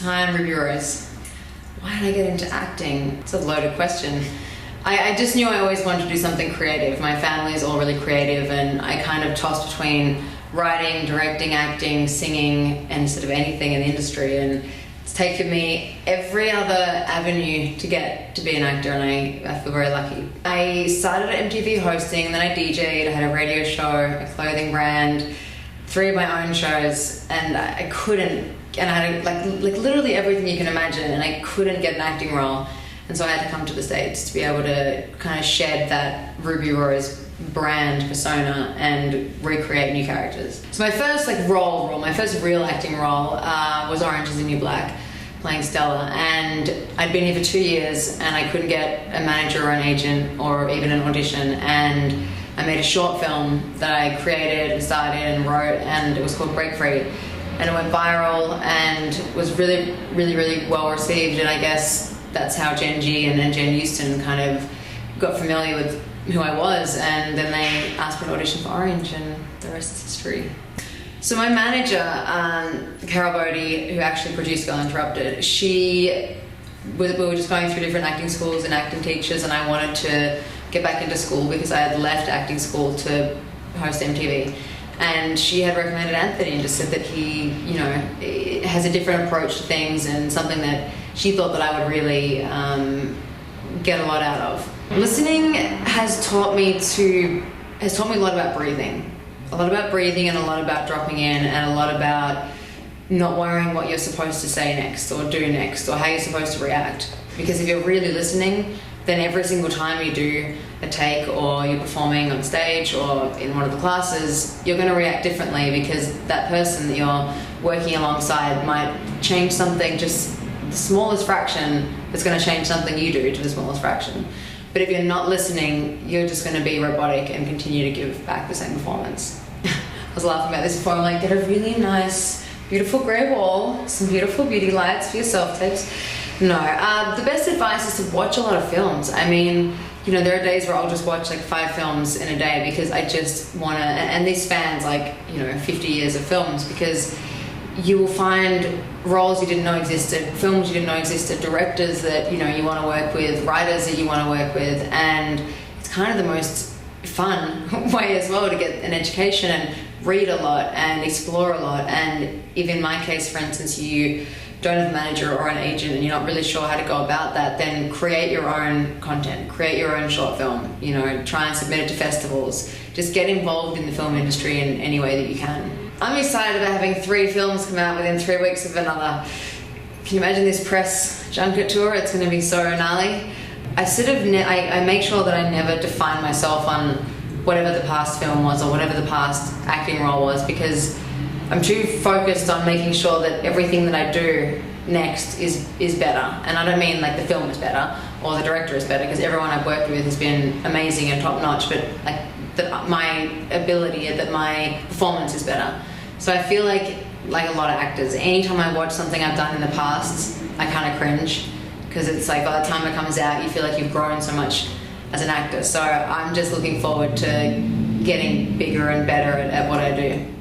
Hi, I'm Ruby Rose. Why did I get into acting? It's a loaded question. I just knew I always wanted to do something creative. My family is all really creative, and I kind of tossed between writing, directing, acting, singing, and sort of anything in the industry. And it's taken me every other avenue to get to be an actor, and I feel very lucky. I started at MTV hosting, then I DJ'd, I had a radio show, a clothing brand, 3 of my own shows, and I couldn't, and I had like literally everything you can imagine, and I couldn't get an acting role. And so I had to come to the States to be able to kind of shed that Ruby Rose brand persona and recreate new characters. So my first my first real acting role was Orange Is the New Black, playing Stella. And I'd been here for 2 years and I couldn't get a manager or an agent or even an audition. And I made a short film that I created and started and wrote, and it was called Break Free. And it went viral and was really, really, really well received. And I guess that's how Gen G and then Jen Houston kind of got familiar with who I was, and then they asked for an audition for Orange, and the rest is history. So my manager, Carol Bodie, who actually produced Girl Interrupted, we were just going through different acting schools and acting teachers, and I wanted to get back into school because I had left acting school to host MTV. And she had recommended Anthony and just said that he, has a different approach to things and something that she thought that I would really get a lot out of. Listening has taught me a lot about breathing. A lot about breathing and a lot about dropping in and a lot about not worrying what you're supposed to say next or do next or how you're supposed to react. Because if you're really listening, then every single time you do a take or you're performing on stage or in one of the classes, you're going to react differently because that person that you're working alongside might change something, just the smallest fraction that's going to change something you do to the smallest fraction. But if you're not listening, you're just going to be robotic and continue to give back the same performance. I was laughing about this before. I'm like, get a really nice, beautiful grey wall, some beautiful beauty lights for your self-tapes. No, the best advice is to watch a lot of films. I mean, there are days where I'll just watch 5 films in a day because I just want to, and this spans 50 years of films, because you will find roles you didn't know existed, films you didn't know existed, directors that you want to work with, writers that you want to work with, and it's kind of the most fun way as well to get an education and read a lot and explore a lot. And if in my case, for instance, you don't have a manager or an agent and you're not really sure how to go about that, then create your own content, create your own short film, try and submit it to festivals. Just get involved in the film industry in any way that you can. I'm excited about having 3 films come out within 3 weeks of another. Can you imagine this press junket tour? It's going to be so gnarly. I make sure that I never define myself on whatever the past film was or whatever the past acting role was, because I'm too focused on making sure that everything that I do next is better. And I don't mean the film is better or the director is better, because everyone I've worked with has been amazing and top notch, but that my ability, that my performance is better. So I feel like a lot of actors, anytime I watch something I've done in the past, I kind of cringe, because it's by the time it comes out, you feel like you've grown so much as an actor. So I'm just looking forward to getting bigger and better at what I do.